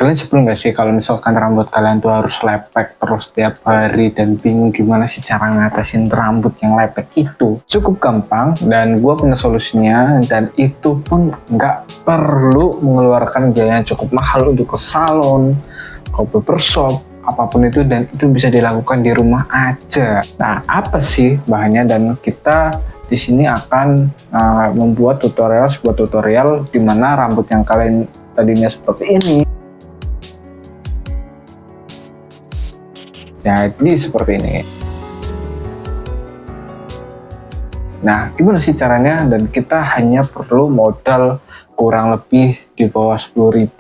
Kalian sebelum nggak sih kalau misalkan rambut kalian tuh harus lepek terus tiap hari dan bingung gimana sih cara ngatasin rambut yang lepek itu? Cukup gampang dan gue punya solusinya, dan itu pun nggak perlu mengeluarkan biaya yang cukup mahal untuk ke salon, ke barbershop, apapun itu, dan itu bisa dilakukan di rumah aja. Nah, apa sih bahannya? Dan kita di sini akan membuat sebuah tutorial di mana rambut yang kalian tadinya seperti ini jadi seperti ini. Nah, gimana sih caranya? Dan kita hanya perlu modal kurang lebih di bawah 10.000,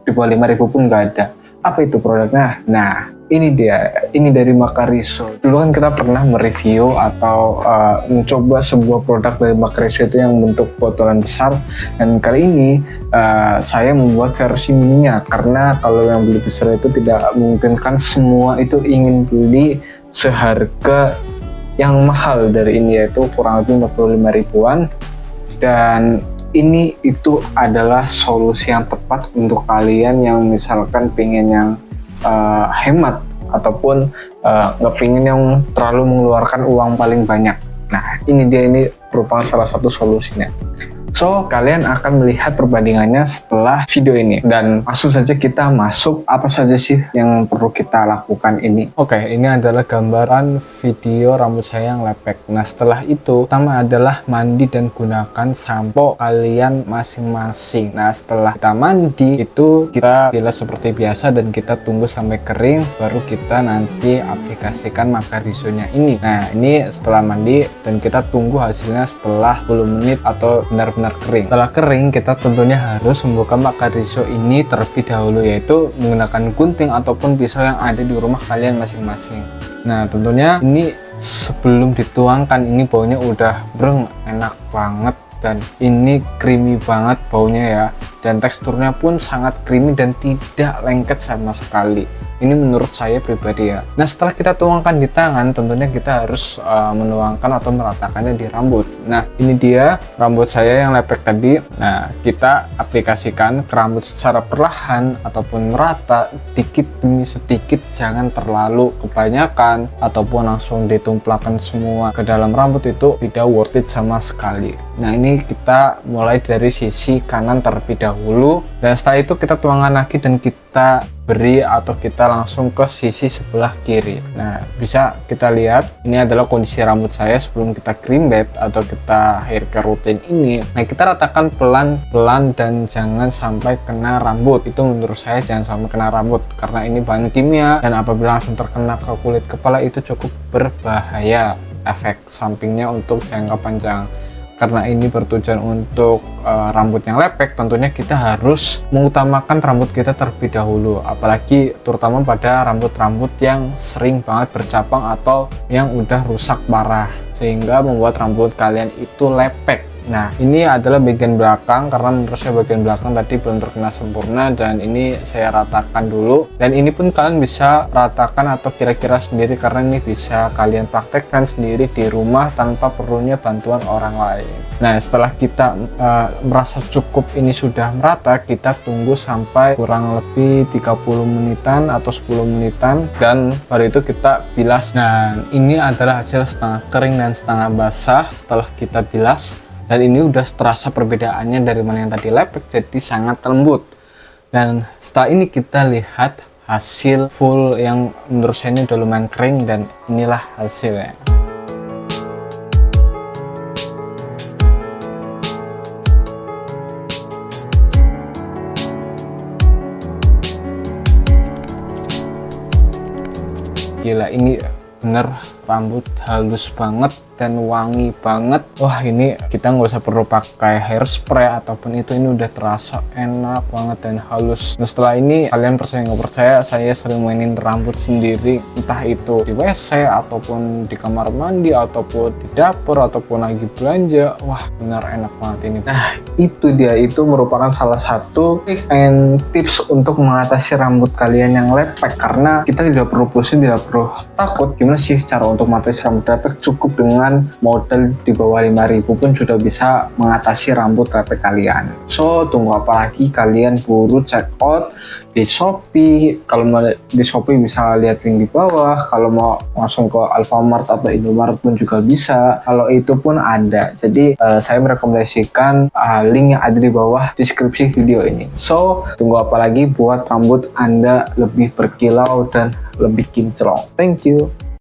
di bawah 5.000 pun nggak ada. Apa itu produknya? Nah, ini dia, ini dari Makariso. Dulu kan kita pernah mereview atau mencoba sebuah produk dari Makariso itu yang bentuk botolan besar, dan kali ini saya membuat versi mininya, karena kalau yang beli besar itu tidak memungkinkan semua itu ingin beli seharga yang mahal dari ini, yaitu kurang lebih 45 ribuan. Dan ini itu adalah solusi yang tepat untuk kalian yang misalkan pengen yang hemat ataupun nggak pengen yang terlalu mengeluarkan uang paling banyak. Nah, ini dia, ini merupakan salah satu solusinya. So, kalian akan melihat perbandingannya setelah video ini. Dan langsung saja kita masuk, apa saja sih yang perlu kita lakukan ini. Oke, ini adalah gambaran video rambut saya yang lepek. Nah, setelah itu, pertama adalah mandi dan gunakan sampo kalian masing-masing. Nah, setelah kita mandi, itu kita bilas seperti biasa dan kita tunggu sampai kering, baru kita nanti aplikasikan Makariso-nya ini. Nah, ini setelah mandi dan kita tunggu hasilnya setelah 10 menit atau benar-benar kering. Setelah kering, kita tentunya harus membuka Makariso ini terlebih dahulu, yaitu menggunakan gunting ataupun pisau yang ada di rumah kalian masing-masing. Nah, tentunya ini sebelum dituangkan, ini baunya udah enak banget, dan ini creamy banget baunya ya, dan teksturnya pun sangat creamy dan tidak lengket sama sekali. Ini menurut saya pribadi ya. Nah, setelah kita tuangkan di tangan, tentunya kita harus menuangkan atau meratakannya di rambut. Nah, ini dia rambut saya yang lepek tadi. Nah, kita aplikasikan ke rambut secara perlahan ataupun merata, dikit demi sedikit, jangan terlalu kebanyakan ataupun langsung ditumplakan semua ke dalam rambut, itu tidak worth it sama sekali. Nah, ini kita mulai dari sisi kanan terlebih dahulu, dan setelah itu kita tuangkan lagi dan kita beri atau kita langsung ke sisi sebelah kiri. Nah, bisa kita lihat ini adalah kondisi rambut saya sebelum kita cream bath atau kita hair care rutin ini. Nah, kita ratakan pelan-pelan dan jangan sampai kena rambut. Itu menurut saya jangan sampai kena rambut, karena ini bahan kimia dan apabila langsung terkena ke kulit kepala itu cukup berbahaya efek sampingnya untuk jangka panjang. Karena ini bertujuan untuk rambut yang lepek, tentunya kita harus mengutamakan rambut kita terlebih dahulu, apalagi terutama pada rambut-rambut yang sering banget bercabang atau yang udah rusak parah sehingga membuat rambut kalian itu lepek. Nah, ini adalah bagian belakang, karena menurut saya bagian belakang tadi belum terkena sempurna, dan ini saya ratakan dulu. Dan ini pun kalian bisa ratakan atau kira-kira sendiri, karena ini bisa kalian praktekkan sendiri di rumah tanpa perlunya bantuan orang lain. Nah, setelah kita merasa cukup ini sudah merata, kita tunggu sampai kurang lebih 30 menitan atau 10 menitan, dan baru itu kita bilas. Nah, ini adalah hasil setengah kering dan setengah basah setelah kita bilas. Dan ini udah terasa perbedaannya dari mana yang tadi lepek jadi sangat lembut. Dan setelah ini kita lihat hasil full yang menurut saya ini udah lumayan kering, dan inilah hasilnya. Gila, ini bener rambut halus banget dan wangi banget. Wah, ini kita nggak usah perlu pakai hairspray ataupun itu, ini udah terasa enak banget dan halus. Nah, setelah ini kalian percaya nggak percaya, saya sering mainin rambut sendiri, entah itu di WC ataupun di kamar mandi ataupun di dapur ataupun lagi belanja. Wah, benar enak banget ini. Nah, itu dia, itu merupakan salah satu tips untuk mengatasi rambut kalian yang lepek, karena kita tidak perlu pusing, tidak perlu takut gimana gimana sih cara untuk mengatasi rambut lepek? Cukup dengan modal di bawah 5.000 pun sudah bisa mengatasi rambut lepek kalian. So tunggu apa lagi, kalian buru check out di Shopee. Kalau mau di Shopee bisa lihat link di bawah, kalau mau langsung ke Alfamart atau Indomaret pun juga bisa, kalau itu pun ada. Jadi saya merekomendasikan link yang ada di bawah deskripsi video ini. So tunggu apa lagi buat rambut Anda lebih berkilau dan lebih kinclong. Thank you.